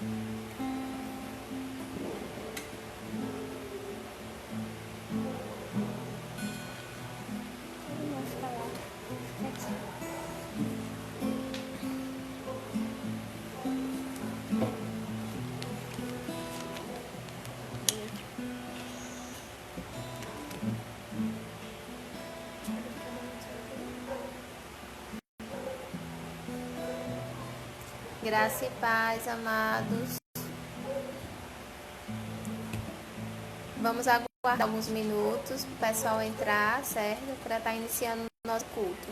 Vou ficar lá. Fica aqui. Graça e paz, amados. Vamos aguardar alguns minutos para o pessoal entrar, certo? Para estar iniciando o nosso culto.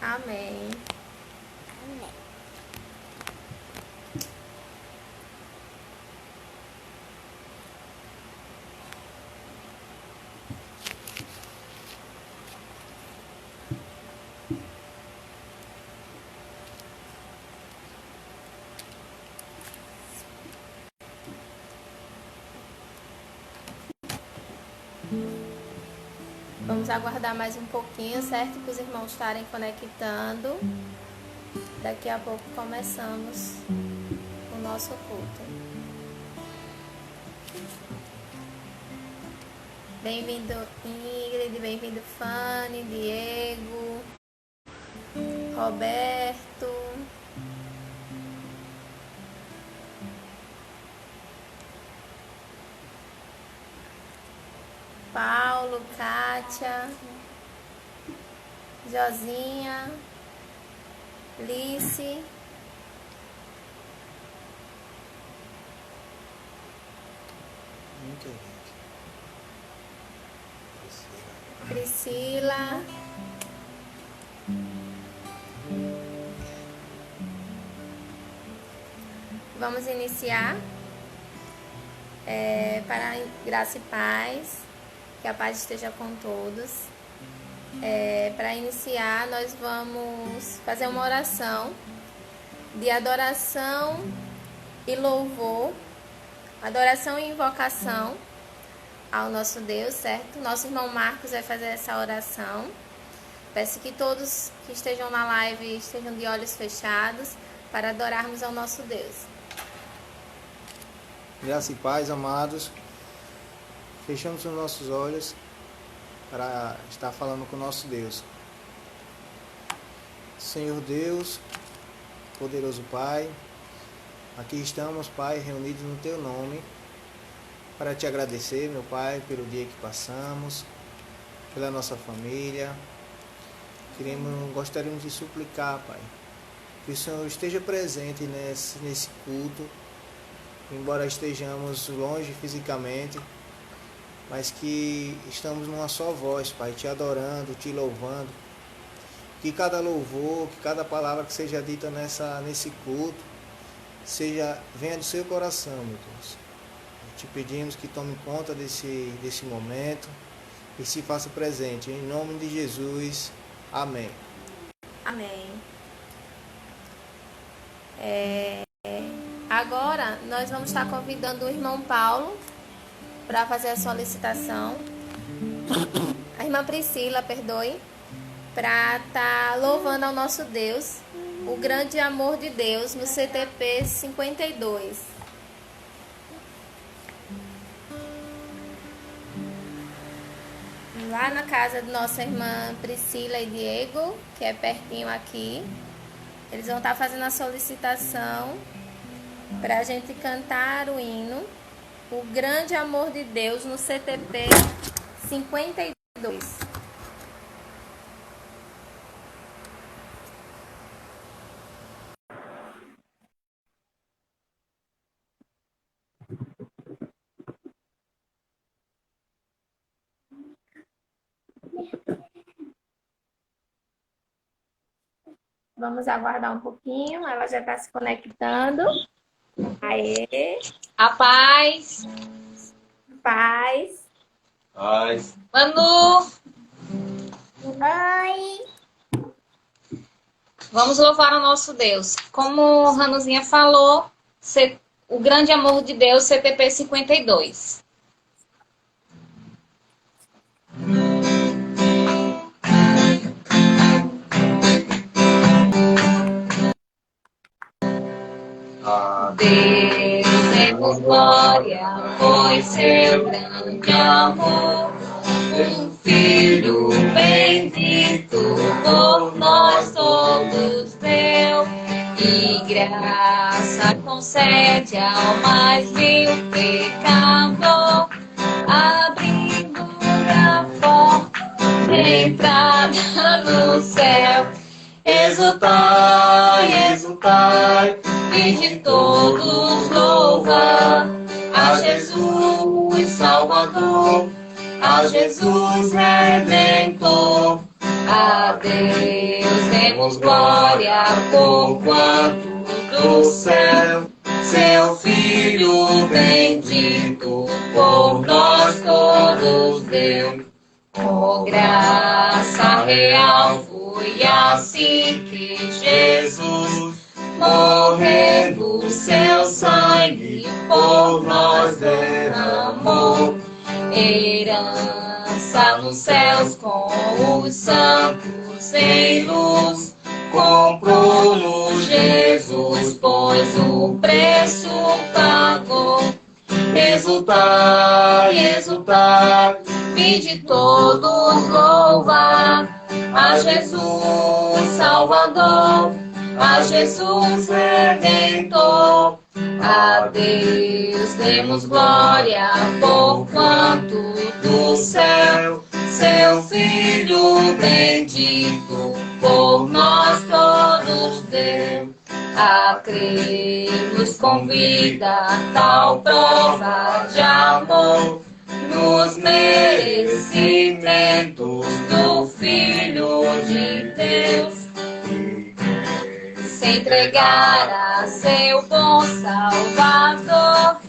Amém. Amém. Vamos aguardar mais um pouquinho, certo? Para os irmãos estarem conectando. Daqui a pouco começamos o nosso culto. Bem-vindo Ingrid, bem-vindo Fanny, Diego, Roberto. Paulo, Kátia, Josinha, Lice, Muita gente. Priscila. Vamos iniciar. Para graça e paz, que a paz esteja com todos. Para iniciar, nós vamos fazer uma oração de adoração e louvor, adoração e invocação ao nosso Deus, certo? Nosso irmão Marcos vai fazer essa oração. Peço que todos que estejam na live estejam de olhos fechados para adorarmos ao nosso Deus. Graça e paz, amados. Fechamos os nossos olhos para estar falando com o nosso Deus. Senhor Deus, poderoso Pai, aqui estamos, Pai, reunidos no Teu nome, para Te agradecer, meu Pai, pelo dia que passamos, pela nossa família. Gostaríamos de suplicar, Pai, que o Senhor esteja presente nesse culto, embora estejamos longe fisicamente, mas que estamos numa só voz, Pai, Te adorando, Te louvando. Que cada louvor, que cada palavra que seja dita nesse culto, venha do seu coração, meu Deus. Te pedimos que tome conta desse momento e se faça presente. Em nome de Jesus. Amém. Amém. Agora, nós vamos estar convidando o irmão Paulo para fazer a solicitação. A irmã Priscila, perdoe, para estar louvando ao nosso Deus, o grande amor de Deus, no CTP 52. Lá na casa de nossa irmã Priscila e Diego, que é pertinho aqui. Eles vão estar fazendo a solicitação para a gente cantar o hino, o grande amor de Deus, no CTP 52. Vamos aguardar um pouquinho, ela já está se conectando. Aê, A paz. paz. Manu, Oi. vamos louvar o nosso Deus. Como Ranuzinha falou, o grande amor de Deus, CTP 52. A Deus demos glória, pois seu grande amor, um Filho bendito por nós todos deu, e graça concede ao mais vil pecador, abrindo a porta de entrada no céu. Exultai, exultai, vinde todos louvar a Jesus Salvador, a Jesus Redentor. A Deus demos glória, por quanto do céu seu Filho bendito por nós todos deu. Por graça real foi assim que Jesus, morrendo seu sangue por nós derramou. Herança nos céus com os santos em luz, comprou-nos Jesus, pois o preço pagou. Exultai, exultai, vinde todos louvar a Jesus Salvador, a Jesus Redentor. A Deus demos glória, por quanto do céu seu Filho bendito por nós todos deu. A crer nos convida tal prova de amor, nos merecimentos do Filho de Deus, se entregar a seu bom Salvador,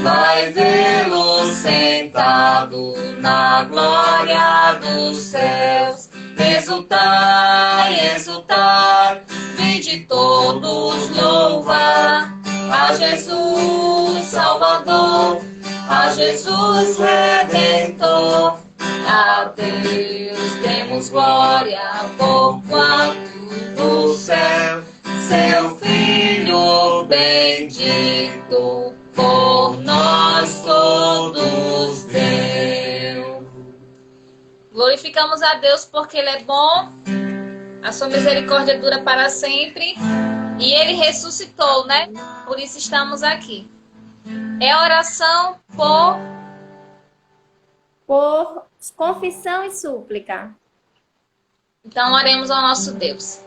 vai vê-lo sentado na glória dos céus. Exultai, exultai, vinde todos louvar a Jesus Salvador, a Jesus Redentor. A Deus demos glória, por quanto do céu seu Filho bendito por nós todos deu. Glorificamos a Deus porque Ele é bom, a sua misericórdia dura para sempre e Ele ressuscitou, né? Por isso estamos aqui. É oração Por confissão e súplica. Então oremos ao nosso Deus.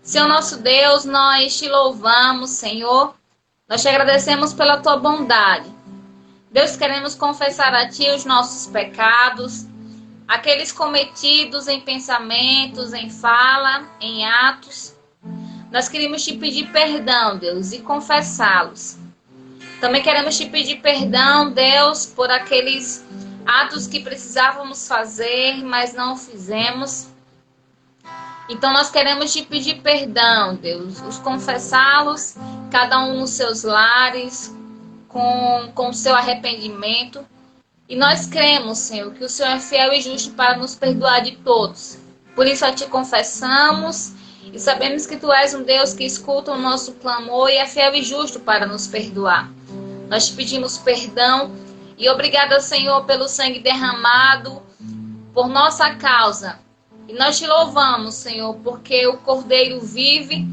Senhor nosso Deus, nós te louvamos, Senhor. Nós te agradecemos pela tua bondade. Deus, queremos confessar a ti os nossos pecados, aqueles cometidos em pensamentos, em fala, em atos. Nós queremos te pedir perdão, Deus, e confessá-los. Também queremos te pedir perdão, Deus, por aqueles atos que precisávamos fazer, mas não fizemos. Então nós queremos te pedir perdão, Deus, os confessá-los, cada um nos seus lares, com o seu arrependimento. E nós cremos, Senhor, que o Senhor é fiel e justo para nos perdoar de todos. Por isso a te confessamos e sabemos que tu és um Deus que escuta o nosso clamor e é fiel e justo para nos perdoar. Nós te pedimos perdão e obrigada, Senhor, pelo sangue derramado por nossa causa. E nós te louvamos, Senhor, porque o Cordeiro vive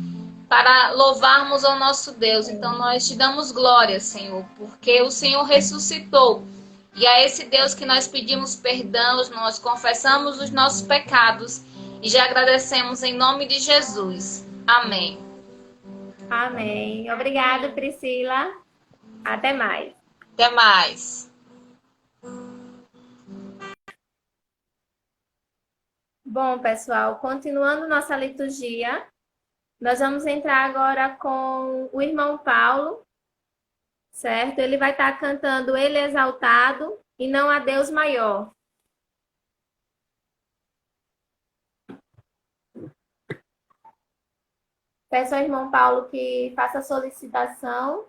para louvarmos ao nosso Deus. Então nós te damos glória, Senhor, porque o Senhor ressuscitou. E a esse Deus que nós pedimos perdão, nós confessamos os nossos pecados e já agradecemos em nome de Jesus. Amém. Amém. Obrigada, Priscila. Até mais. Até mais. Bom, pessoal, continuando nossa liturgia, Nós vamos entrar agora com o irmão Paulo, certo? Ele vai estar cantando Ele Exaltado e Não Há Deus Maior. Peço ao irmão Paulo que faça a solicitação.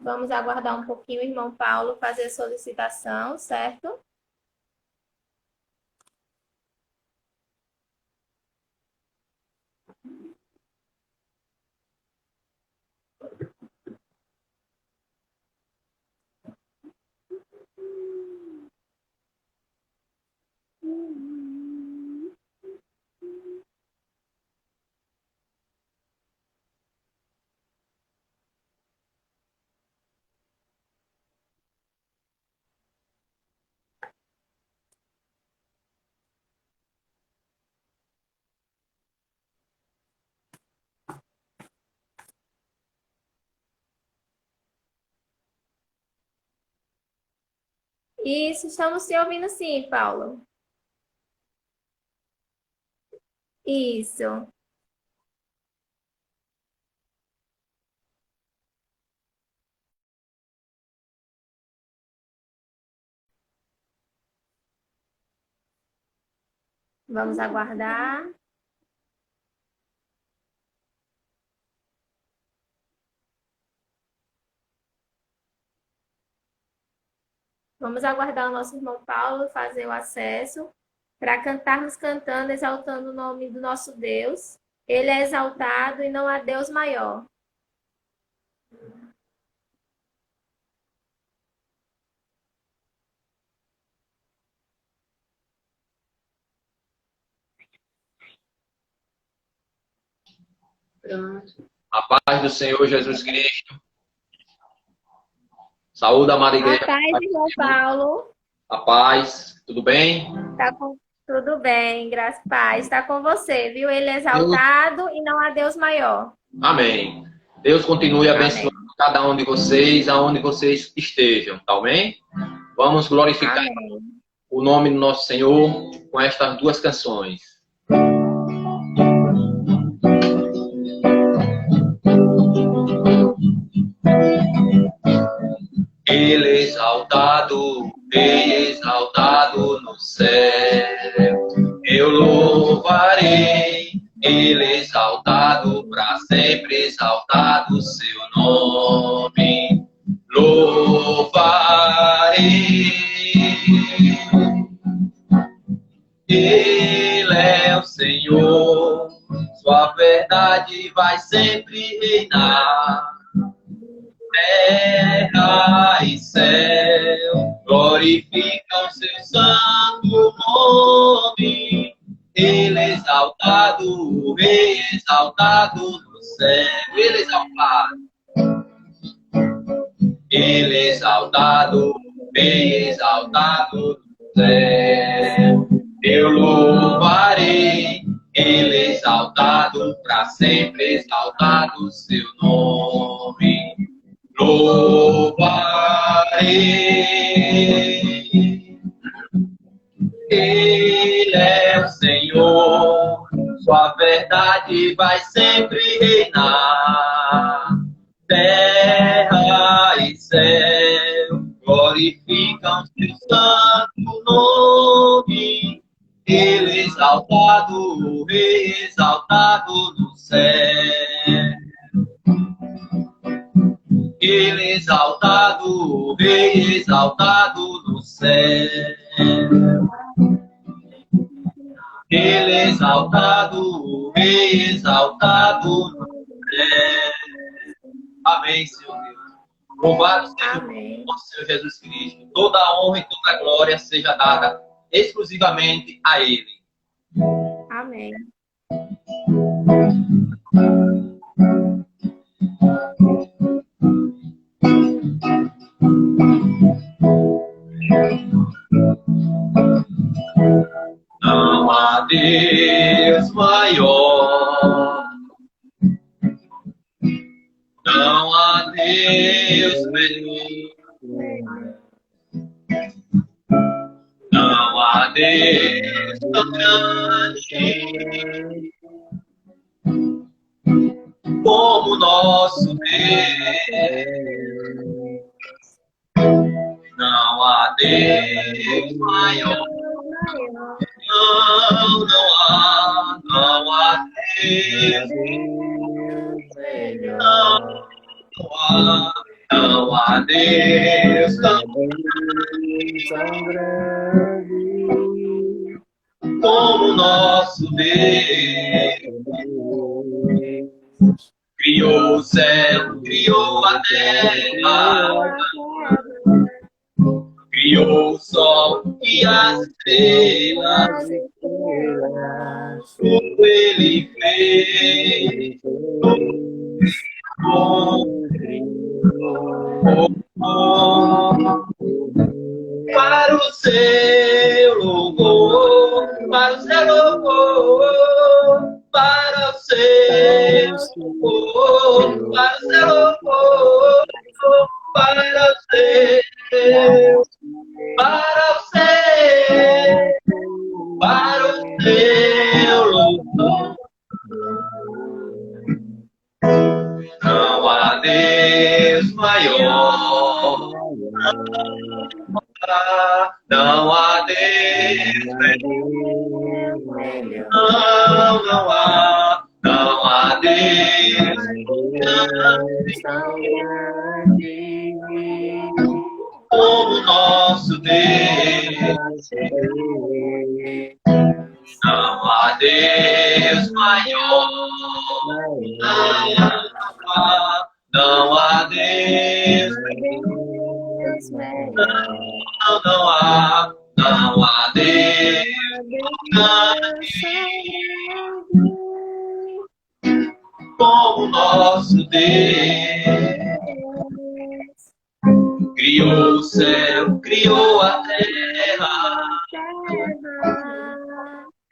Vamos aguardar um pouquinho o irmão Paulo fazer a solicitação, certo? Isso, estamos te ouvindo sim, Paulo. Isso. Vamos aguardar. Vamos aguardar o nosso irmão Paulo fazer o acesso para cantarmos cantando, exaltando o nome do nosso Deus. Ele é exaltado e não há Deus maior. Pronto. A paz do Senhor Jesus Cristo. Saúde, amada A igreja. paz, irmão Paulo. A paz, tudo bem? Tudo bem, graças a paz. Está com você, viu? Ele é exaltado e não há Deus maior. Amém. Deus continue abençoando cada um de vocês, aonde vocês estejam, tá bem? Vamos glorificar Amém. o nome do nosso Senhor com estas duas canções. Ele é exaltado, bem exaltado no céu. Eu louvarei, Ele é exaltado, para sempre exaltado o seu nome. Louvarei. Ele é o Senhor, sua verdade vai sempre reinar. Terra e céu glorificam seu santo nome. Ele é exaltado, o Rei exaltado no céu. Ele é exaltado. Ele é exaltado, o Rei exaltado no céu. Eu louvarei, Ele é exaltado, para sempre exaltado o seu nome. Louvarei. Ele é o Senhor, sua verdade vai sempre reinar. Terra e céu glorificam seu santo nome. Ele é exaltado, o Rei exaltado no céu. Ele é exaltado, o Rei exaltado no céu. Ele é exaltado, o Rei exaltado no céu. Amém, Senhor Deus. Louvado seja o nosso Senhor Jesus Cristo. Toda a honra e toda a glória seja dada exclusivamente a Ele. Amém. Não há Deus maior, tão grande como nosso Deus. Não há Deus maior. Não há Deus. Não há Deus tão grande como nosso Deus. Criou o céu, criou a terra, criou o sol e as estrelas. Tudo Ele fez. Para o seu louvor, para o seu louvor, para o seu louvor, para o seu louvor, para o seu, para o seu, para o seu louvor. Não há Deus maior. Não há Deus melhor. Não há Deus como nosso Deus. Não há Deus maior. Não há Deus melhor. Não há Deus como nosso Deus. Criou o céu, criou a terra,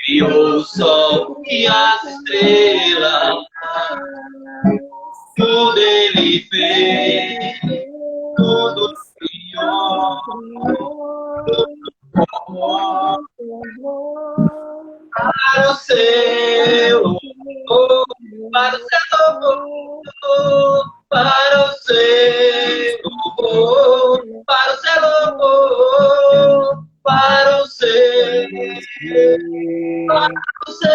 criou o sol e as estrelas. Tudo Ele fez, tudo criou. Para o seu louvor, para o seu louvor, para o seu louvor, para o seu louvor, para o seu, para o seu.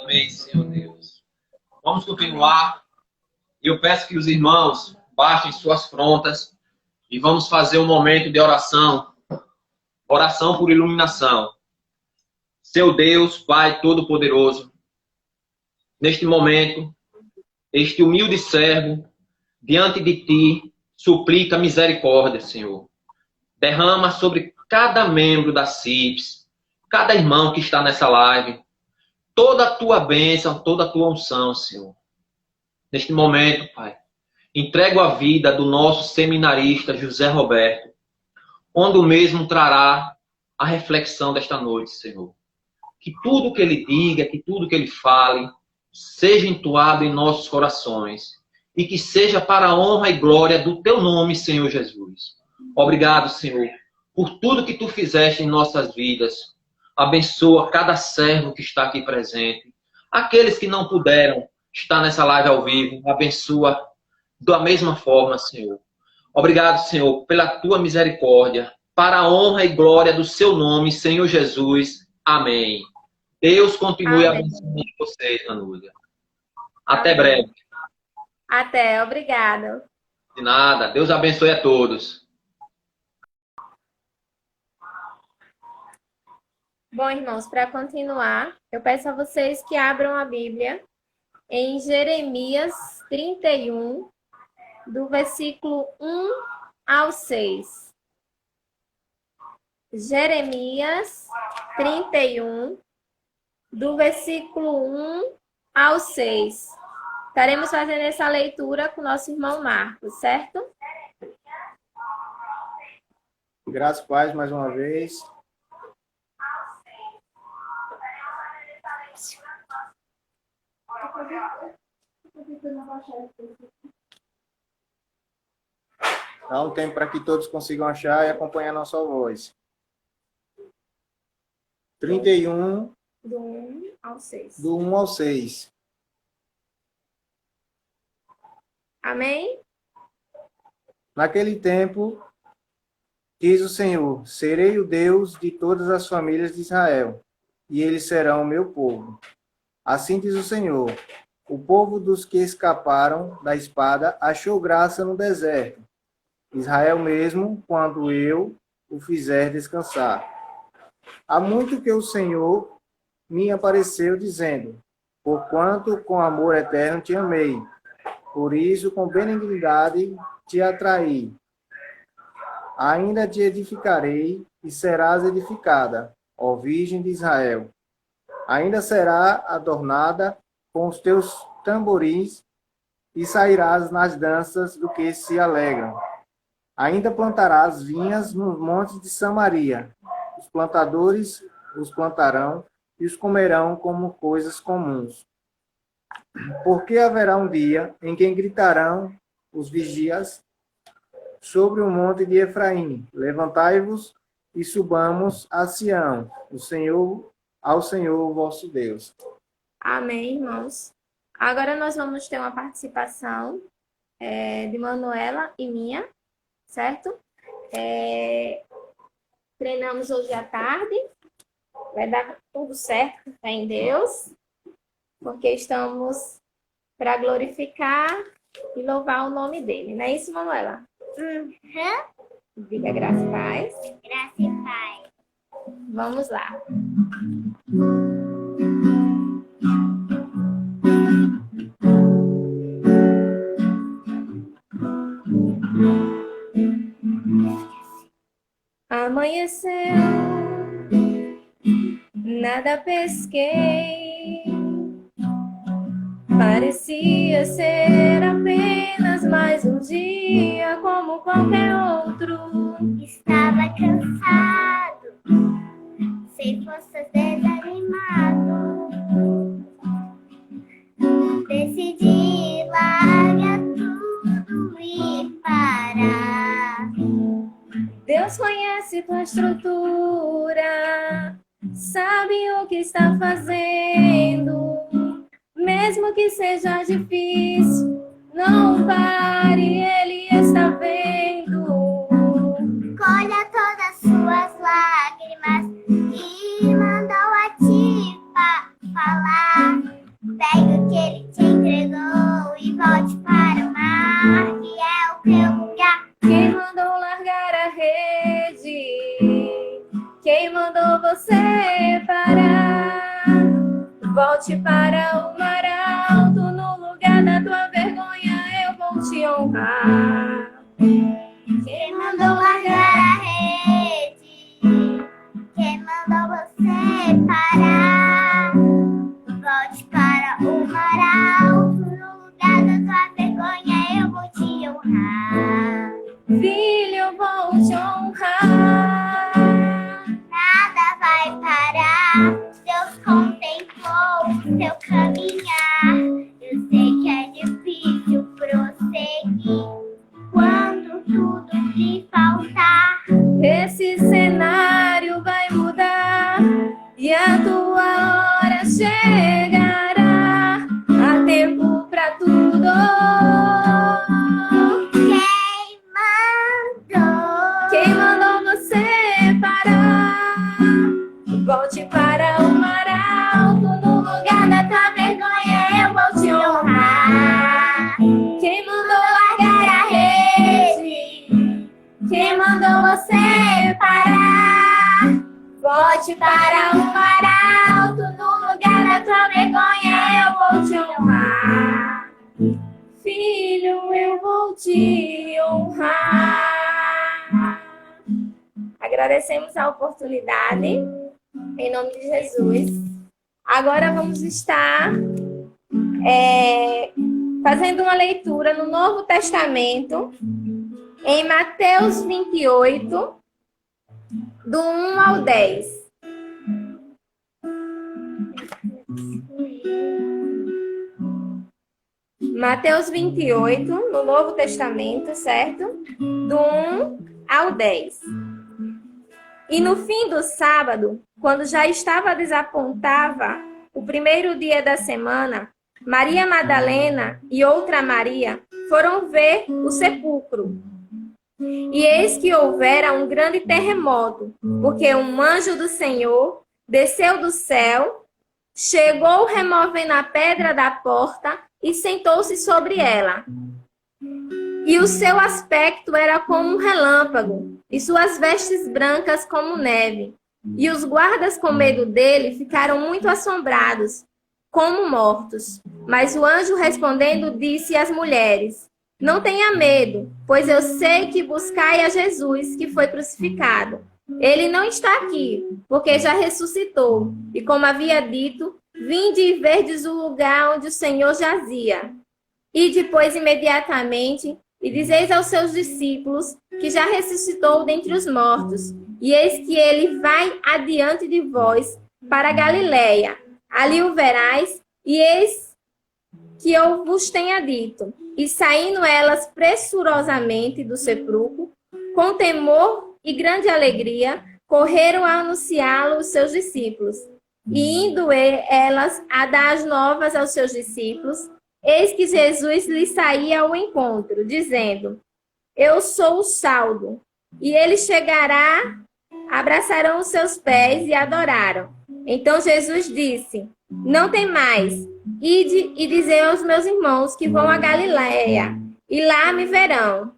Amém, Senhor Deus. Vamos continuar. E eu peço que os irmãos baixem suas frontas e vamos fazer um momento de oração. Oração por iluminação. Seu Deus, Pai Todo-Poderoso, neste momento, este humilde servo, diante de Ti, suplica misericórdia, Senhor. Derrama sobre cada membro da CIPS, cada irmão que está nessa live, toda a Tua bênção, toda a Tua unção, Senhor. Neste momento, Pai, entrego a vida do nosso seminarista José Roberto, onde o mesmo trará a reflexão desta noite, Senhor. Que tudo que ele diga, que tudo que ele fale, seja entoado em nossos corações e que seja para a honra e glória do Teu nome, Senhor Jesus. Obrigado, Senhor, por tudo que Tu fizeste em nossas vidas. Abençoa cada servo que está aqui presente. Aqueles que não puderam estar nessa live ao vivo, abençoa da mesma forma, Senhor. Obrigado, Senhor, pela Tua misericórdia, para a honra e glória do Seu nome, Senhor Jesus. Amém. Deus continue abençoando vocês, Anúlia. Até breve. Até, obrigado. De nada. Deus abençoe a todos. Bom, irmãos, para continuar, eu peço a vocês que abram a Bíblia em Jeremias 31, do versículo 1 ao 6. Jeremias 31, do versículo 1 ao 6. Estaremos fazendo essa leitura com o nosso irmão Marcos, certo? Graças, paz, mais uma vez. Dá um tempo para que todos consigam achar e acompanhar a nossa voz. 31, Do 1 ao 6. do 1 ao 6. Amém? Naquele tempo, diz o Senhor, serei o Deus de todas as famílias de Israel, e eles serão o meu povo. Assim diz o Senhor, o povo dos que escaparam da espada achou graça no deserto. Israel mesmo, quando eu o fizer descansar. Há muito que o Senhor me apareceu dizendo, porquanto com amor eterno te amei, por isso com benignidade te atraí. Ainda te edificarei e serás edificada, ó Virgem de Israel. Ainda será adornada com os teus tamborins e sairás nas danças do que se alegram. Ainda plantarás vinhas nos montes de Samaria. Os plantadores os plantarão e os comerão como coisas comuns. Porque haverá um dia em que gritarão os vigias sobre o monte de Efraim: levantai-vos e subamos a Sião, ao Senhor vosso Deus. Amém, irmãos. Agora nós vamos ter uma participação de Manuela e minha, certo? Treinamos hoje à tarde. Vai dar tudo certo, com fé em Deus, porque estamos para glorificar e louvar o nome dele. Não é isso, Manuela? Uhum. Diga graça e paz. Graça e paz. Vamos lá. Amanheceu, nada pesquei, parecia ser apenas mais um dia como qualquer outro. Estava cansado, sem forças, desanimado. Decidi largar tudo e parar. Deus conhece tua estrutura, sabe o que está fazendo, mesmo que seja difícil, não pare, Ele está vendo. Colha todas suas lágrimas e mandou a ti falar. Pegue o que Ele te entregou e volte para o mar, que é o teu lugar. Quem mandou largar a rede? Quem mandou você parar? Volte para o mar alto, no lugar da tua vergonha eu vou te honrar. Quem mandou largar a rede? Quem mandou você parar? Volte para o mar alto, no lugar da tua vergonha eu vou te honrar. Filho, eu vou te honrar. Nada vai parar, Deus contemplou o seu caminhar. Eu sei que é difícil prosseguir quando tudo te faltar. Esse cenário vai mudar e a tua hora chegará. Há tempo pra tudo. Quem mandou você parar? Volte para o mar alto, no lugar da tua vergonha eu vou te honrar. Quem mandou largar a rede? Quem mandou você parar? Volte para o mar alto, no lugar da tua vergonha eu vou te honrar. Filho, eu vou te honrar. Agradecemos a oportunidade, em nome de Jesus. Agora vamos estar fazendo uma leitura no Novo Testamento, em Mateus 28, do 1 ao 10. Mateus 28, no Novo Testamento, certo? Do 1 ao 10. E no fim do sábado, quando já estava desapontava o primeiro dia da semana, Maria Madalena e outra Maria foram ver o sepulcro. E eis que houvera um grande terremoto, porque um anjo do Senhor desceu do céu, chegou removendo a pedra da porta e sentou-se sobre ela. E o seu aspecto era como um relâmpago, e suas vestes brancas como neve. E os guardas, com medo dele, ficaram muito assombrados, como mortos. Mas o anjo, respondendo, disse às mulheres: Não tenha medo, pois eu sei que buscai a Jesus, que foi crucificado. Ele não está aqui, porque já ressuscitou. E como havia dito, vinde e verdes o lugar onde o Senhor jazia. E depois, imediatamente, e dizeis aos seus discípulos que já ressuscitou dentre os mortos. E eis que ele vai adiante de vós para Galiléia. Ali o verais, e eis que eu vos tenha dito. E saindo elas pressurosamente do sepulcro, com temor e grande alegria, correram a anunciá-lo aos seus discípulos. E indo elas a dar as novas aos seus discípulos, eis que Jesus lhes saía ao encontro, dizendo: Eu sou o saldo. E ele chegará, abraçarão os seus pés e adoraram. Então Jesus disse: Não temais, ide e dizei aos meus irmãos que vão a Galiléia, e lá me verão.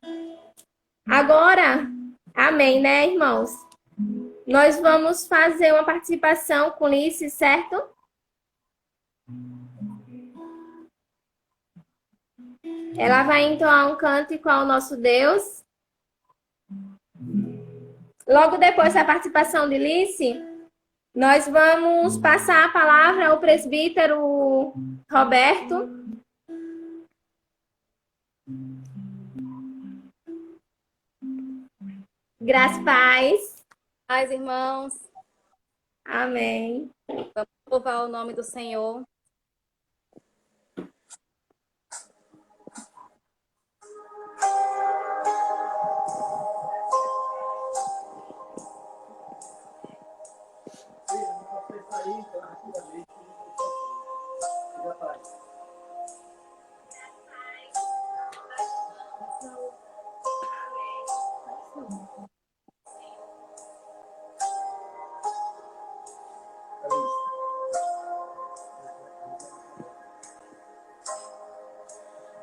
Agora, amém, né, irmãos? Nós vamos fazer uma participação com Lice, certo? Ela vai entoar um cântico ao nosso Deus. Logo depois da participação de Lice, nós vamos passar a palavra ao presbítero Roberto. Graças e paz. Paz, irmãos. Amém. Vamos louvar o nome do Senhor.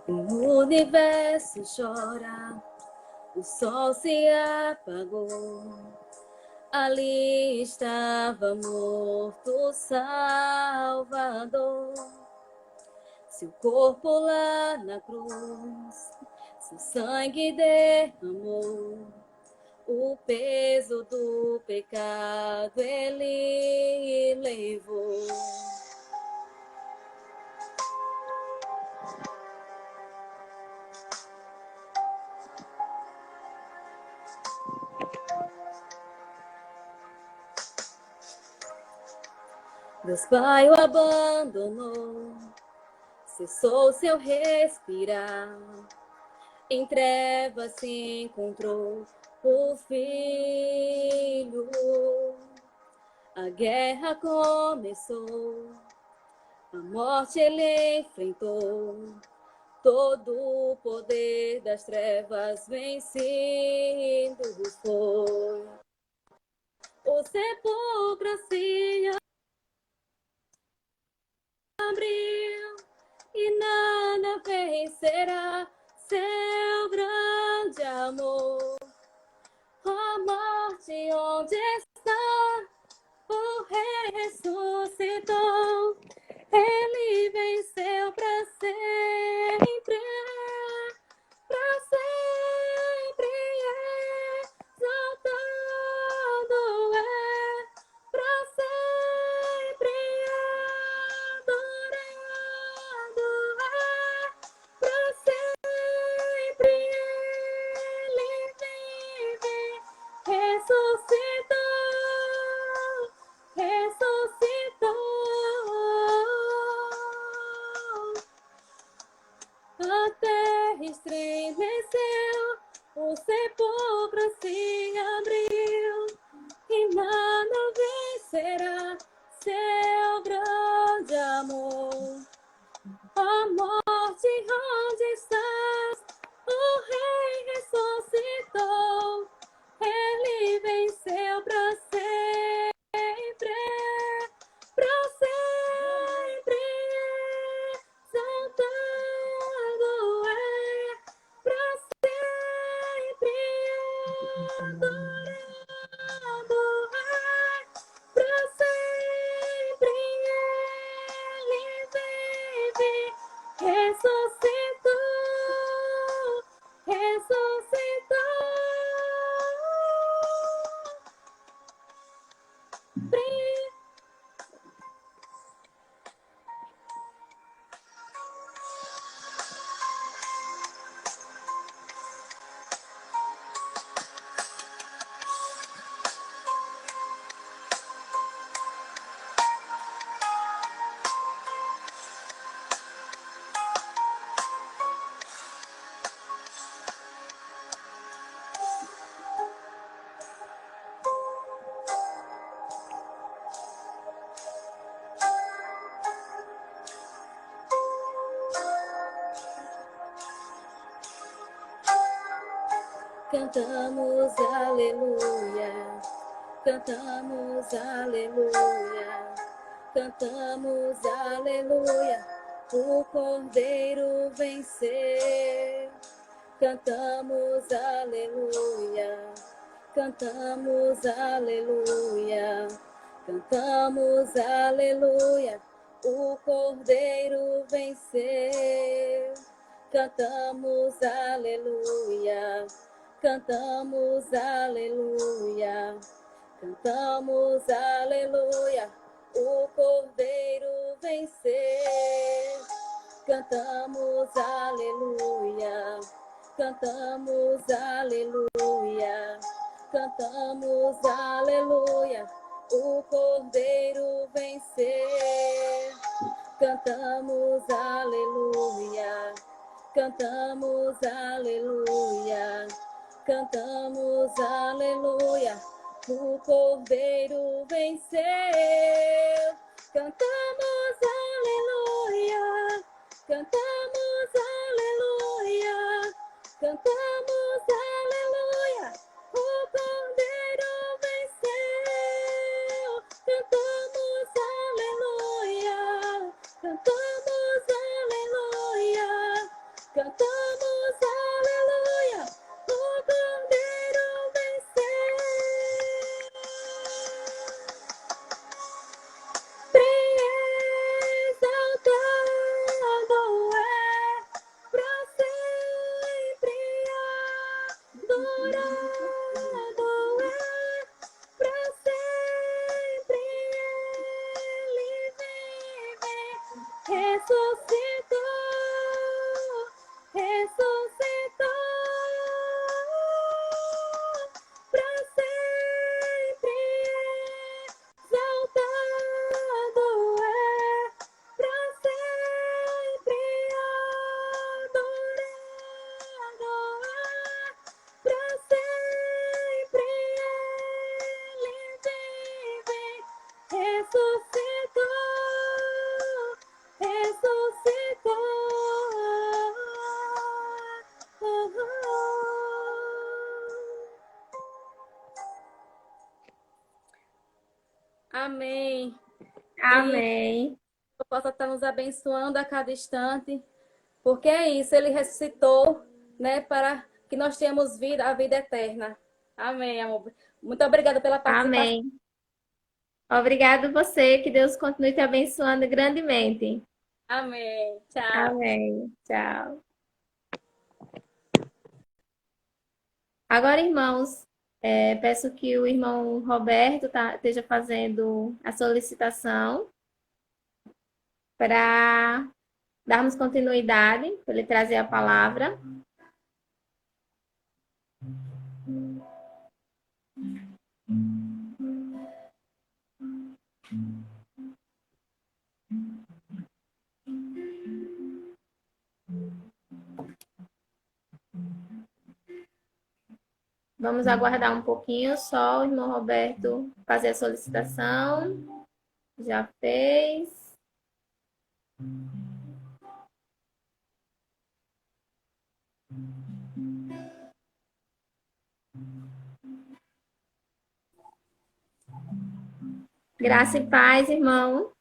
O universo chora, o sol se apagou. Ali estava morto o Salvador. Seu corpo lá na cruz, seu sangue derramou. O peso do pecado ele levou. Deus Pai o abandonou, cessou seu respirar. Em trevas se encontrou o Filho. A guerra começou, a morte ele enfrentou. Todo o poder das trevas vencido foi. O sepulcro se abriu e nada vencerá seu grande amor. Ó morte, onde está? O Rei ressuscitou. Ele venceu para sempre, para sempre. Exaltado é, para sempre. Adorado é, para sempre. Ele vive, ressuscitou. Ressuscitou. sepulcro se abriu e nada vencerá seu grande amor. Ó morte, onde estás? O Rei ressuscitou, ele venceu para sempre, para sempre. Exaltado é, para sempre adorado é, para sempre ele vive, ressuscitou, ressuscitou. Cantamos aleluia, cantamos aleluia, cantamos aleluia, o Cordeiro venceu. Cantamos aleluia, cantamos aleluia, cantamos aleluia, o Cordeiro venceu. Cantamos aleluia, cantamos aleluia, cantamos aleluia, o Cordeiro venceu. Cantamos aleluia, cantamos aleluia, cantamos aleluia, o Cordeiro venceu. Cantamos aleluia, cantamos aleluia, cantamos aleluia, o Cordeiro venceu. Cantamos aleluia, cantamos aleluia, cantamos aleluia, o Cordeiro venceu. Cantamos aleluia, cantamos aleluia, cantamos aleluia, o Cordeiro venceu. Exaltado é, para sempre adorado é, para sempre ele vive, ressuscitou, ressuscitou, para sempre exaltado é, para sempre adorado é, para sempre ele vive, ressuscitou, ressuscitou. Amém. Amém. Eu possa estar nos abençoando a cada instante, porque é isso, ele ressuscitou, né, para que nós tenhamos vida, a vida eterna. Amém, amor. Muito obrigada pela participação. Amém. Obrigado você, que Deus continue te abençoando grandemente. Amém. Tchau. Amém. Tchau. Agora, irmãos, peço que o irmão Roberto esteja fazendo a solicitação para darmos continuidade, para ele trazer a palavra. Vamos aguardar um pouquinho só o irmão Roberto fazer a solicitação. Já fez. Graça e paz, irmão.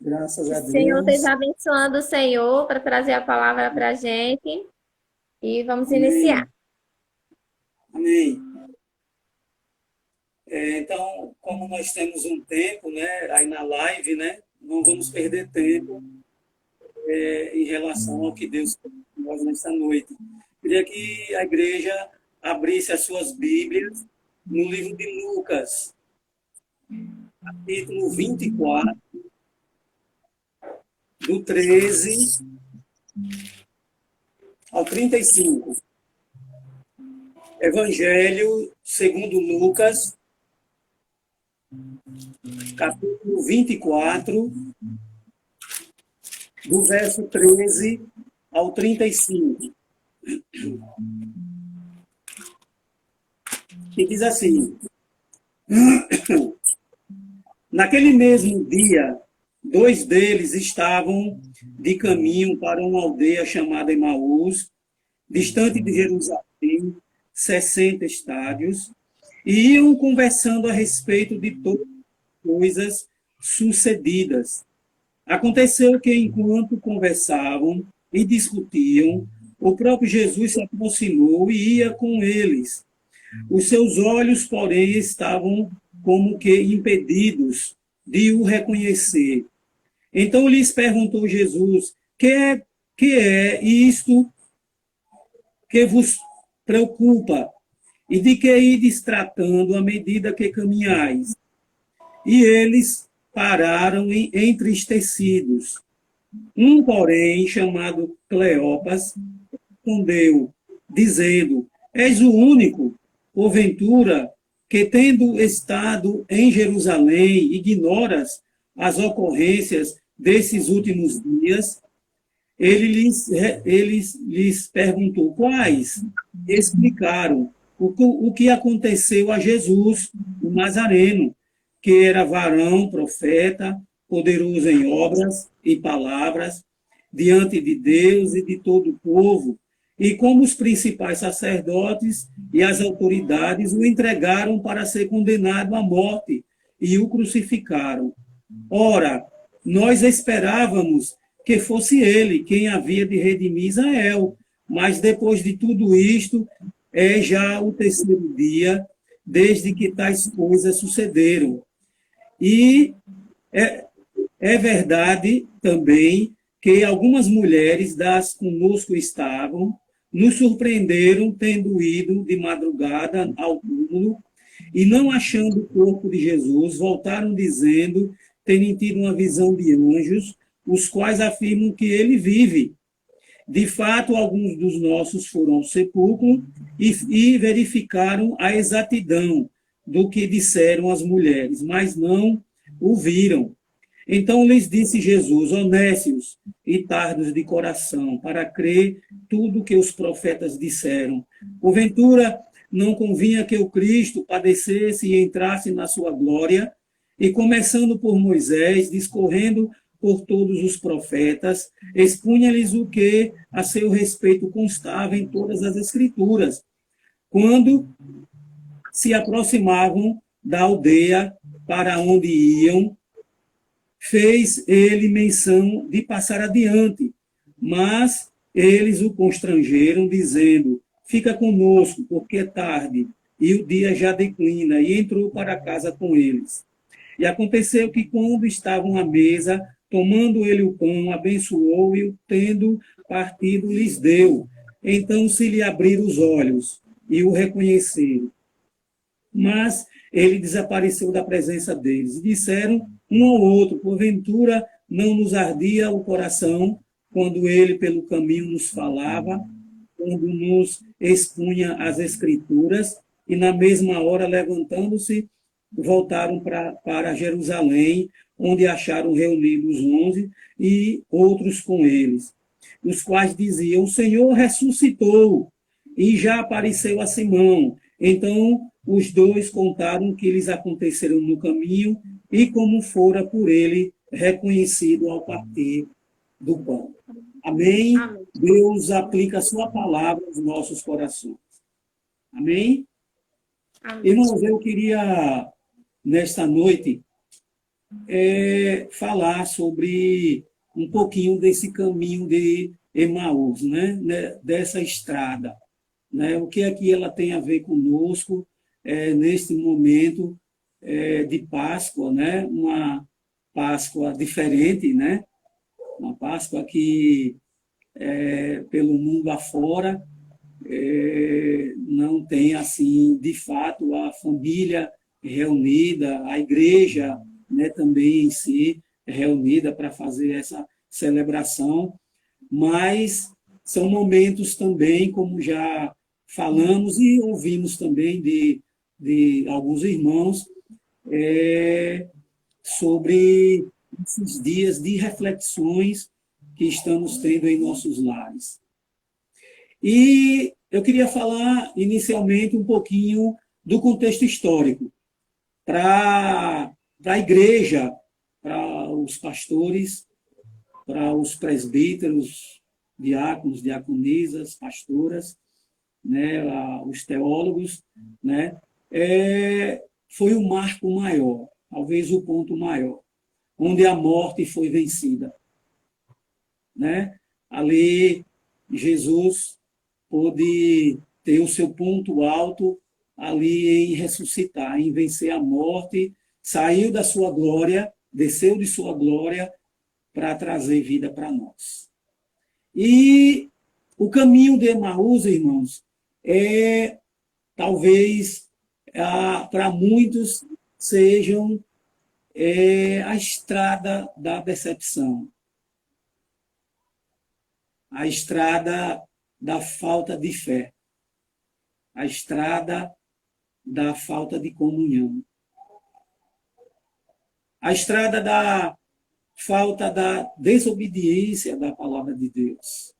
Graças a O Senhor Deus. esteja abençoando o Senhor para trazer a palavra para a gente. E vamos Amém. iniciar. Amém. Então, como nós temos um tempo, né, aí na live, né, não vamos perder tempo em relação ao que Deus fez com nós nessa noite. Queria que a igreja abrisse as suas Bíblias no livro de Lucas, capítulo 24, do 13 ao 35. Evangelho segundo Lucas, capítulo 24, do verso 13 ao 35. E diz assim: naquele mesmo dia, 2 deles estavam de caminho para uma aldeia chamada Emaús, distante de Jerusalém, 60 estádios, e iam conversando a respeito de todas as coisas sucedidas. Aconteceu que, enquanto conversavam e discutiam, o próprio Jesus se aproximou e ia com eles. Os seus olhos, porém, estavam como que impedidos de o reconhecer. Então lhes perguntou Jesus: que é isto que vos preocupa? E de que ides tratando à medida que caminhais? E eles pararam entristecidos. Um, porém, chamado Cleopas, respondeu, dizendo: és o único, porventura, que, tendo estado em Jerusalém, ignoras as ocorrências desses últimos dias? Ele lhes perguntou quais. Explicaram o que aconteceu a Jesus, o Nazareno, que era varão, profeta, poderoso em obras e palavras, diante de Deus e de todo o povo, e como os principais sacerdotes e as autoridades o entregaram para ser condenado à morte e o crucificaram. Ora, nós esperávamos que fosse ele quem havia de redimir Israel, mas depois de tudo isto, é já o 3º dia desde que tais coisas sucederam. E é verdade também que algumas mulheres das conosco estavam, nos surpreenderam tendo ido de madrugada ao túmulo e, não achando o corpo de Jesus, voltaram dizendo terem tido uma visão de anjos, os quais afirmam que ele vive. De fato, alguns dos nossos foram ao sepulcro e verificaram a exatidão do que disseram as mulheres, mas não o viram. Então lhes disse Jesus: honestos e tardos de coração, para crer tudo que os profetas disseram. Porventura, não convinha que o Cristo padecesse e entrasse na sua glória? E começando por Moisés, discorrendo por todos os profetas, expunha-lhes o que a seu respeito constava em todas as Escrituras. Quando se aproximavam da aldeia para onde iam, fez ele menção de passar adiante, mas eles o constrangeram, dizendo: fica conosco, porque é tarde, e o dia já declina, e entrou para casa com eles. E aconteceu que, quando estavam à mesa, tomando ele o pão, abençoou e, o tendo partido, lhes deu. Então se lhe abriram os olhos e o reconheceram. Mas ele desapareceu da presença deles. E disseram um ao outro: porventura não nos ardia o coração quando ele pelo caminho nos falava, quando nos expunha as Escrituras? E na mesma hora, levantando-se, voltaram para Jerusalém, onde acharam reunidos os 11 e outros com eles, os quais diziam: o Senhor ressuscitou e já apareceu a Simão. Então, os dois contaram o que lhes aconteceram no caminho e como fora por ele reconhecido ao partir do pão. Amém? Amém. Deus aplica a sua palavra aos nossos corações. Amém? Amém. Irmãos, eu queria, nesta noite, falar sobre um pouquinho desse caminho de Emaús, né? Dessa estrada. Né? O que é que ela tem a ver conosco neste momento de Páscoa, né? Uma Páscoa diferente, né? Uma Páscoa que, pelo mundo afora, não tem, assim, de fato, a família reunida, a igreja, né, também em si reunida para fazer essa celebração, mas são momentos também, como já falamos e ouvimos também de alguns irmãos, sobre esses dias de reflexões que estamos tendo em nossos lares. E eu queria falar inicialmente um pouquinho do contexto histórico, para a igreja, para os pastores, para os presbíteros, diáconos, diaconisas, pastoras, né, os teólogos, né, foi o marco maior, talvez o ponto maior, onde a morte foi vencida. Né? Ali, Jesus pôde ter o seu ponto alto ali em ressuscitar, em vencer a morte, saiu da sua glória, desceu de sua glória para trazer vida para nós. E o caminho de Emaús, irmãos, talvez para muitos sejam a estrada da decepção, a estrada da falta de fé, a estrada da falta de comunhão, a estrada da falta da desobediência da palavra de Deus.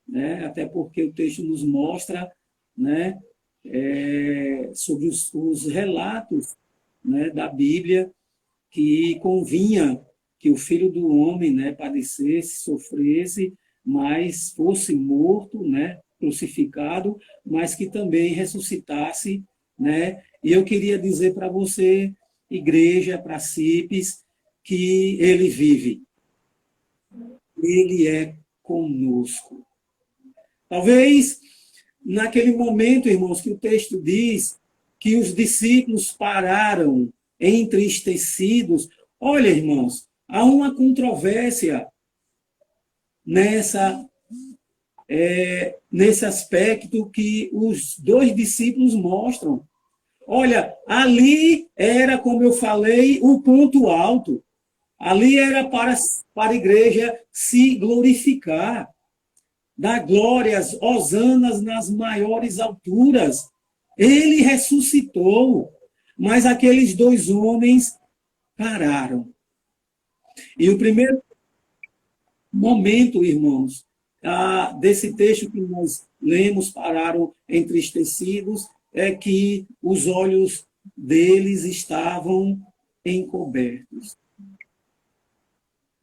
Né? Até porque o texto nos mostra, né, sobre os relatos, né, da Bíblia, que convinha que o Filho do Homem, né, padecesse, sofresse, mas fosse morto, né, crucificado, mas que também ressuscitasse. Né? E eu queria dizer para você, igreja, para CIPES, que ele vive. Ele é conosco. Talvez, naquele momento, irmãos, que o texto diz que os discípulos pararam entristecidos. Olha, irmãos, há uma controvérsia nesse aspecto que os dois discípulos mostram. Olha, ali era, como eu falei, o ponto alto. Ali era para a igreja se glorificar, dar glórias, hosanas nas maiores alturas. Ele ressuscitou, mas aqueles dois homens pararam. E o primeiro momento, irmãos, desse texto que nós lemos, pararam entristecidos, é que os olhos deles estavam encobertos.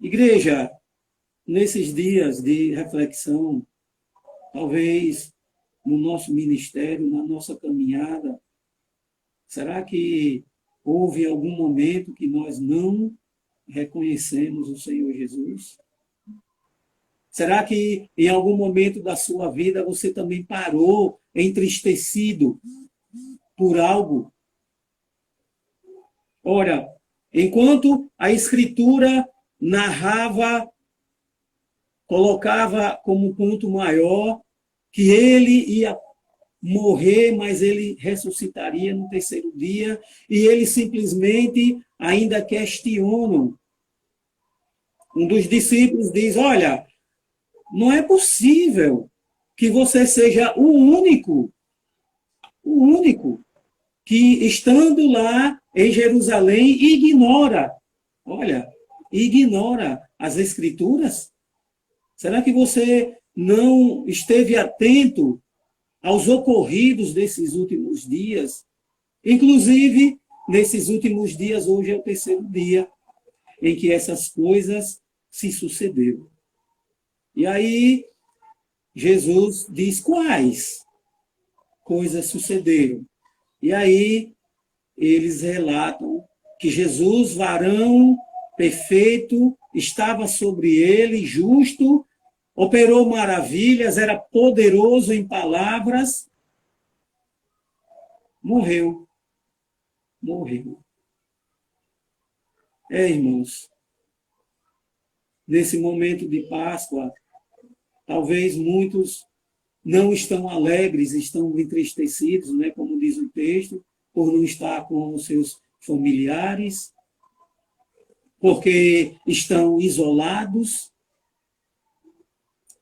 Igreja, nesses dias de reflexão, talvez no nosso ministério, na nossa caminhada, será que houve algum momento que nós não reconhecemos o Senhor Jesus? Será que em algum momento da sua vida você também parou entristecido por algo? Ora, enquanto a Escritura narrava, colocava como ponto maior que ele ia morrer, mas ele ressuscitaria no terceiro dia, e eles simplesmente ainda questionam. Um dos discípulos diz: olha, não é possível que você seja o único que, estando lá em Jerusalém, ignora as Escrituras. Será que você não esteve atento aos ocorridos desses últimos dias. Inclusive, nesses últimos dias, hoje é o terceiro dia em que essas coisas se sucederam. E aí, Jesus diz quais coisas sucederam. E aí, eles relatam que Jesus, varão perfeito, estava sobre ele, justo, operou maravilhas, era poderoso em palavras, morreu. Morreu. Irmãos, nesse momento de Páscoa, talvez muitos não estão alegres, estão entristecidos, né, como diz o texto, por não estar com os seus familiares, porque estão isolados,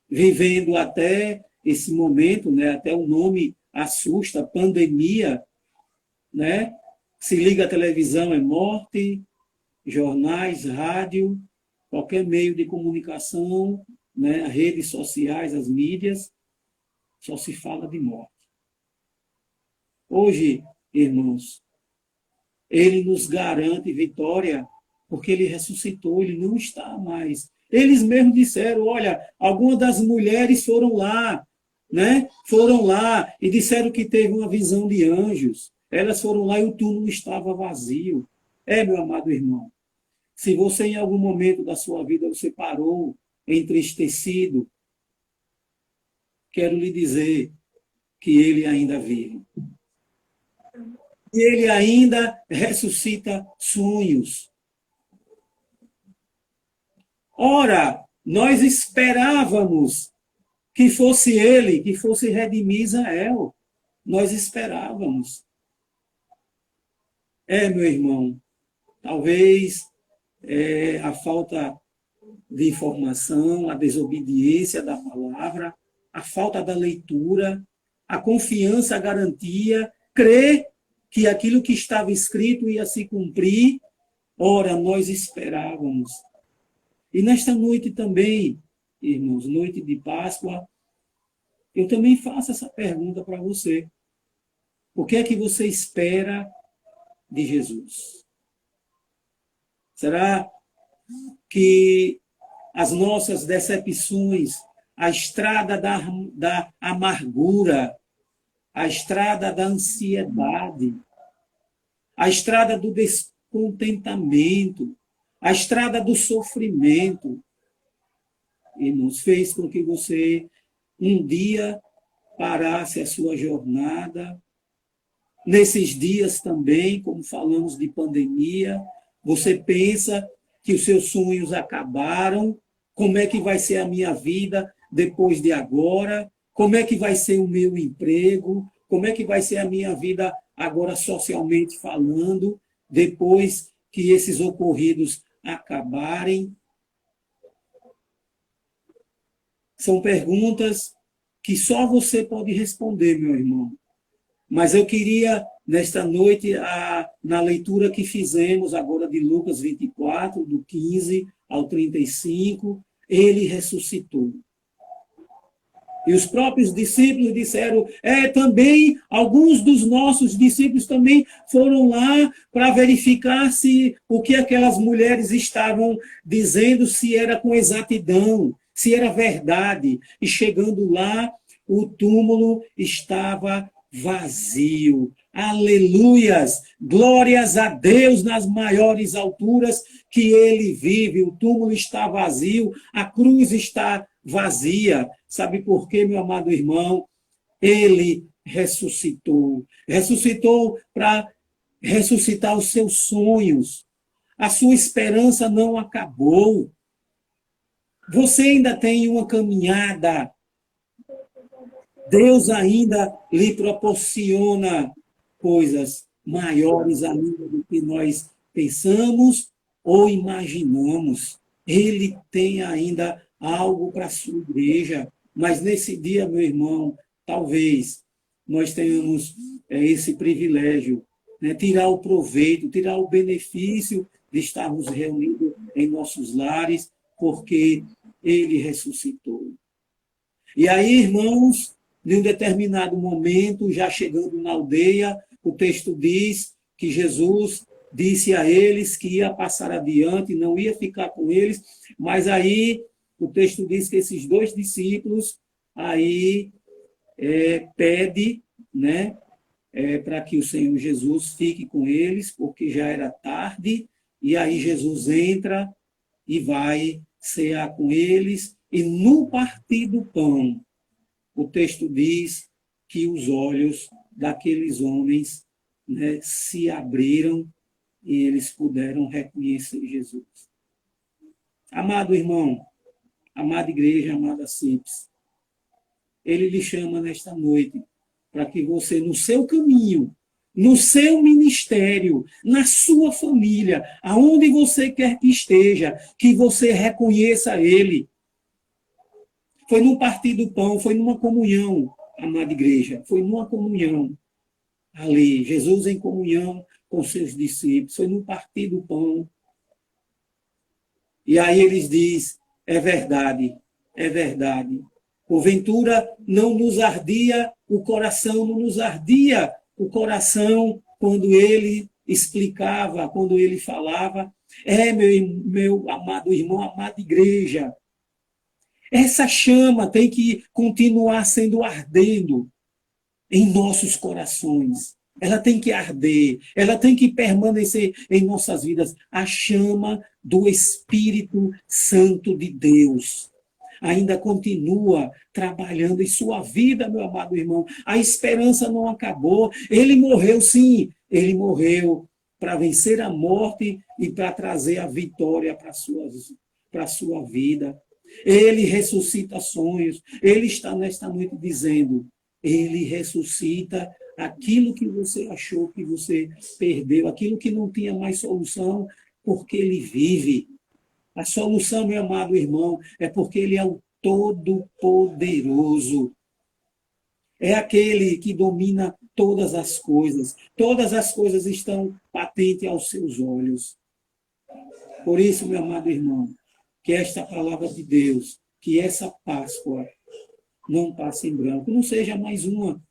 vivendo até esse momento, né, até o nome assusta, pandemia, né? Se liga a televisão, é morte, jornais, rádio, qualquer meio de comunicação, né, redes sociais, as mídias, só se fala de morte. Hoje, irmãos, ele nos garante vitória, porque ele ressuscitou, ele não está mais. Eles mesmos disseram, olha, algumas das mulheres foram lá, né? Foram lá e disseram que teve uma visão de anjos. Elas foram lá e o túmulo estava vazio. Meu amado irmão, se você em algum momento da sua vida você parou entristecido, quero lhe dizer que ele ainda vive. E ele ainda ressuscita sonhos. Ora, nós esperávamos que fosse ele, que fosse redimir Israel. Nós esperávamos. Meu irmão, talvez a falta de informação, a desobediência da palavra, a falta da leitura, a confiança, a garantia, crer que aquilo que estava escrito ia se cumprir. Ora, nós esperávamos. E nesta noite também, irmãos, noite de Páscoa, eu também faço essa pergunta para você. O que é que você espera de Jesus? Será que as nossas decepções, a estrada da amargura, a estrada da ansiedade, a estrada do descontentamento, a estrada do sofrimento, irmãos, fez com que você um dia parasse a sua jornada? Nesses dias também, como falamos de pandemia, você pensa que os seus sonhos acabaram? Como é que vai ser a minha vida depois de agora? Como é que vai ser o meu emprego? Como é que vai ser a minha vida agora socialmente falando, depois que esses ocorridos acabarem? São perguntas que só você pode responder, meu irmão. Mas eu queria, nesta noite, na leitura que fizemos agora de Lucas 24, do 15 ao 35, ele ressuscitou. E os próprios discípulos disseram, também, alguns dos nossos discípulos também foram lá para verificar se o que aquelas mulheres estavam dizendo, se era com exatidão, se era verdade. E chegando lá, o túmulo estava vazio. Aleluias! Glórias a Deus nas maiores alturas, que ele vive. O túmulo está vazio, a cruz está vazia. Sabe por quê, meu amado irmão? Ele ressuscitou. Ressuscitou para ressuscitar os seus sonhos. A sua esperança não acabou. Você ainda tem uma caminhada. Deus ainda lhe proporciona coisas maiores ainda do que nós pensamos ou imaginamos. Ele tem ainda algo para a sua igreja. Mas nesse dia, meu irmão, talvez nós tenhamos esse privilégio, né? Tirar o proveito, tirar o benefício de estarmos reunidos em nossos lares, porque ele ressuscitou. E aí, irmãos, Em um determinado momento, já chegando na aldeia, o texto diz que Jesus disse a eles que ia passar adiante, não ia ficar com eles, mas aí o texto diz que esses dois discípulos aí pede, né, para que o Senhor Jesus fique com eles, porque já era tarde, e aí Jesus entra e vai cear com eles, e no partir do pão, o texto diz que os olhos daqueles homens, né, se abriram e eles puderam reconhecer Jesus. Amado irmão, amada igreja, amada CIPS, ele lhe chama nesta noite para que você, no seu caminho, no seu ministério, na sua família, aonde você quer que esteja, que você reconheça ele. Foi num partir do pão, foi numa comunhão, amada igreja, foi numa comunhão ali, Jesus em comunhão com seus discípulos, foi num partir do pão. E aí eles dizem, é verdade, é verdade. Porventura não nos ardia o coração, não nos ardia o coração quando ele explicava, quando ele falava. Meu amado irmão, amada igreja, essa chama tem que continuar sendo ardendo em nossos corações. Ela tem que arder, ela tem que permanecer em nossas vidas. A chama do Espírito Santo de Deus ainda continua trabalhando em sua vida, meu amado irmão. A esperança não acabou. Ele morreu, sim. Ele morreu para vencer a morte e para trazer a vitória para a sua vida. Ele ressuscita sonhos. Ele está nesta noite dizendo, ele ressuscita aquilo que você achou que você perdeu, aquilo que não tinha mais solução, porque ele vive. A solução, meu amado irmão, é porque ele é o Todo-Poderoso. É aquele que domina todas as coisas. Todas as coisas estão patentes aos seus olhos. Por isso, meu amado irmão, que esta palavra de Deus, que essa Páscoa não passe em branco, não seja mais uma,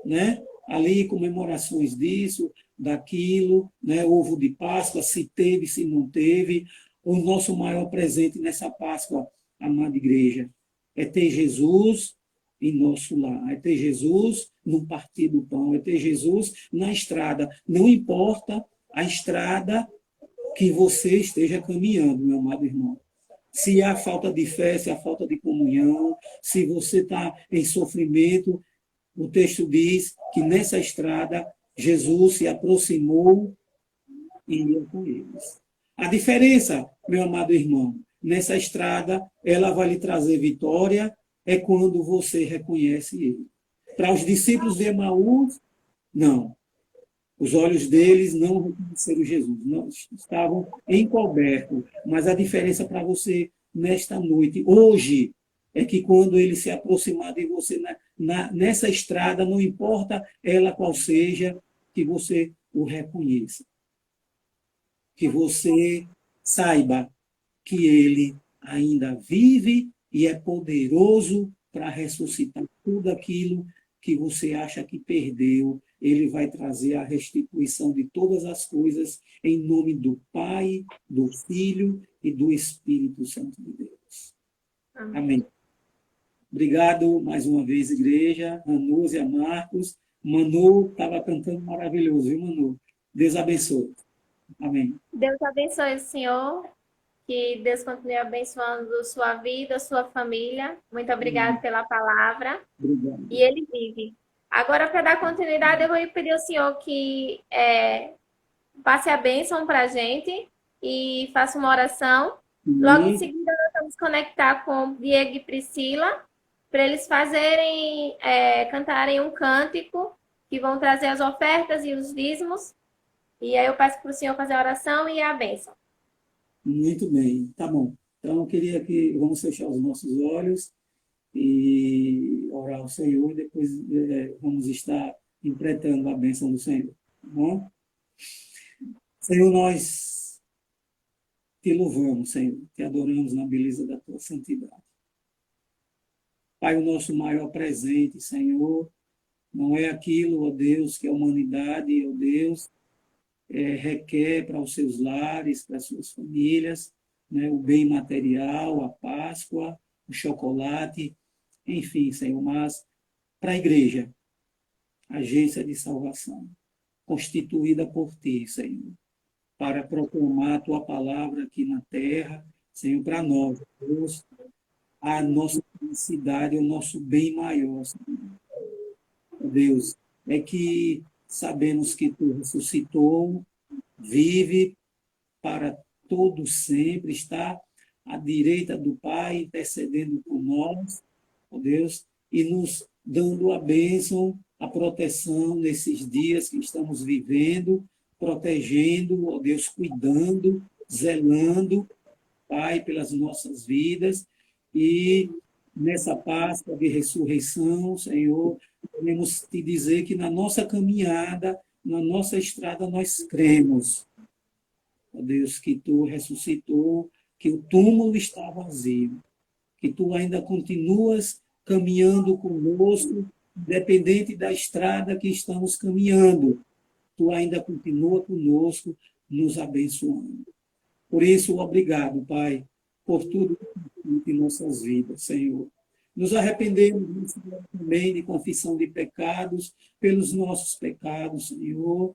né? Ali comemorações disso, daquilo, né? Ovo de Páscoa, se teve, se não teve. O nosso maior presente nessa Páscoa, amada igreja, é ter Jesus em nosso lar, é ter Jesus no partir do pão, é ter Jesus na estrada. Não importa a estrada que você esteja caminhando, meu amado irmão. Se há falta de fé, se há falta de comunhão, se você está em sofrimento, o texto diz que nessa estrada Jesus se aproximou e ia com eles. A diferença, meu amado irmão, nessa estrada, ela vai lhe trazer vitória, é quando você reconhece ele. Para os discípulos de Emaús, não. Os olhos deles não reconheceram Jesus, não estavam encobertos. Mas a diferença para você nesta noite, hoje, é que quando ele se aproximar de você nessa estrada, não importa ela qual seja, que você o reconheça. Que você saiba que ele ainda vive e é poderoso para ressuscitar tudo aquilo que você acha que perdeu. Ele vai trazer a restituição de todas as coisas em nome do Pai, do Filho e do Espírito Santo de Deus. Amém. Obrigado mais uma vez, igreja. Manúzia, Marcos. Manu estava cantando maravilhoso, viu, Manu? Deus abençoe. Amém. Deus abençoe o senhor. Que Deus continue abençoando sua vida, sua família. Muito obrigada pela palavra. Obrigado. E ele vive. Agora, para dar continuidade, eu vou pedir ao senhor que passe a bênção para a gente e faça uma oração. Logo em seguida, nós vamos conectar com Diego e Priscila para eles cantarem um cântico que vão trazer as ofertas e os dízimos. E aí eu peço para o senhor fazer a oração e a bênção. Muito bem, tá bom. Então, eu queria que vamos fechar os nossos olhos e orar ao Senhor, e depois vamos estar interpretando a bênção do Senhor. Tá bom? Senhor, nós te louvamos, Senhor, te adoramos na beleza da tua santidade. Pai, o nosso maior presente, Senhor, não é aquilo, ó Deus, que a humanidade, ó Deus, requer para os seus lares, para as suas famílias, né? O bem material, a Páscoa, o chocolate, enfim, Senhor, mas para a igreja, agência de salvação, constituída por Ti, Senhor, para proclamar a Tua palavra aqui na terra, Senhor, para nós, Deus, a nossa felicidade, o nosso bem maior, Senhor. Deus, é que sabemos que Tu ressuscitou, vive para todo sempre, está à direita do Pai, intercedendo por nós, ó Deus, e nos dando a bênção, a proteção nesses dias que estamos vivendo, protegendo, ó Deus, cuidando, zelando, Pai, pelas nossas vidas, e nessa Páscoa de ressurreição, Senhor, podemos te dizer que na nossa caminhada, na nossa estrada, nós cremos, ó Deus, que Tu ressuscitou, que o túmulo está vazio, que Tu ainda continuas caminhando conosco, independente da estrada que estamos caminhando, Tu ainda continua conosco, nos abençoando. Por isso, obrigado, Pai, por tudo em nossas vidas, Senhor. Nos arrependemos também de confissão de pecados, pelos nossos pecados, Senhor.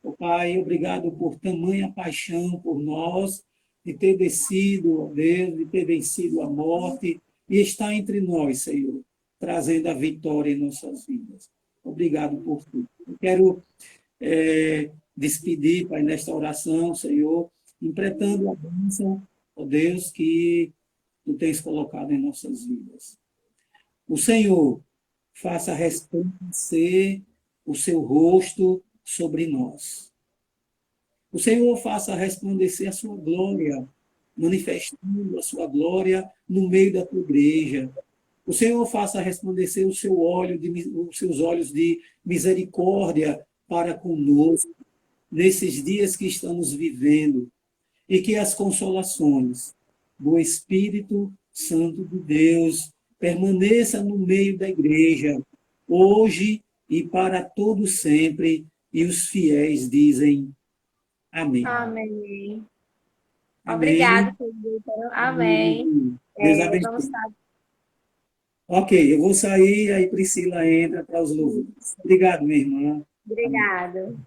Oh, Pai, obrigado por tamanha paixão por nós, de ter descido, ó Deus, de ter vencido a morte e estar entre nós, Senhor, trazendo a vitória em nossas vidas. Obrigado por tudo. Eu quero despedir, Pai, nesta oração, Senhor, empretando a bênção, ó Deus, que Tu tens colocado em nossas vidas. O Senhor faça resplandecer o seu rosto sobre nós. O Senhor faça resplandecer a sua glória, manifestando a sua glória no meio da tua igreja. O Senhor faça resplandecer os seus olhos de misericórdia para conosco, nesses dias que estamos vivendo, e que as consolações do Espírito Santo de Deus permaneça no meio da igreja, hoje e para todo sempre, e os fiéis dizem amém. Amém. Amém. Obrigada, presbítero. Amém. Deus abençoe. Ok, eu vou sair, aí Priscila entra para os louvores. Obrigado, minha irmã. Obrigado.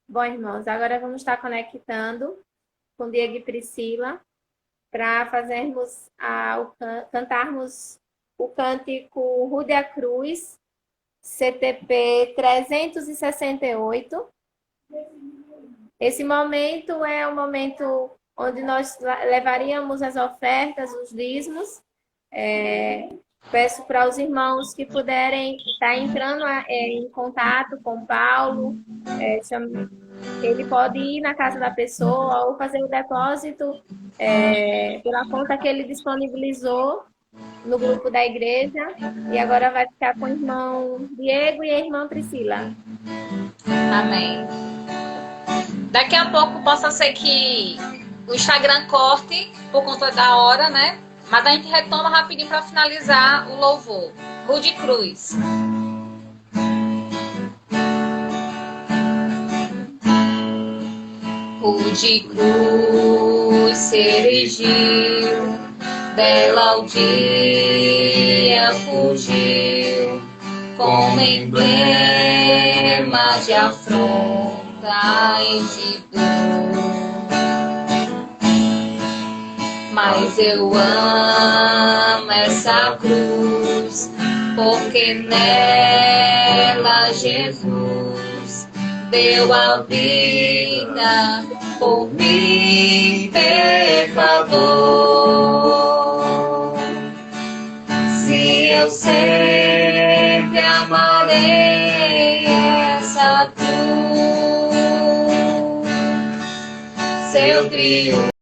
Bom, irmãos, agora vamos estar conectando com Diego e Priscila para cantarmos o cântico Rude a Cruz, CTP 368. Esse momento é o momento onde nós levaríamos as ofertas, os dízimos. Peço para os irmãos que puderem estar entrando em contato com Paulo. Ele pode ir na casa da pessoa ou fazer o depósito pela conta que ele disponibilizou no grupo da igreja. E agora vai ficar com o irmão Diego e a irmã Priscila. Amém. Daqui a pouco possa ser que o Instagram corte por conta da hora, né? Mas a gente retoma rapidinho para finalizar o louvor. Rude Cruz. Rude cruz se erigiu, dela ao dia fugiu, como emblema de afronta e de dor. Mas eu amo essa cruz, porque nela Jesus deu a vida por mim, pecador. Se eu sempre amarei essa cruz, seu triunfo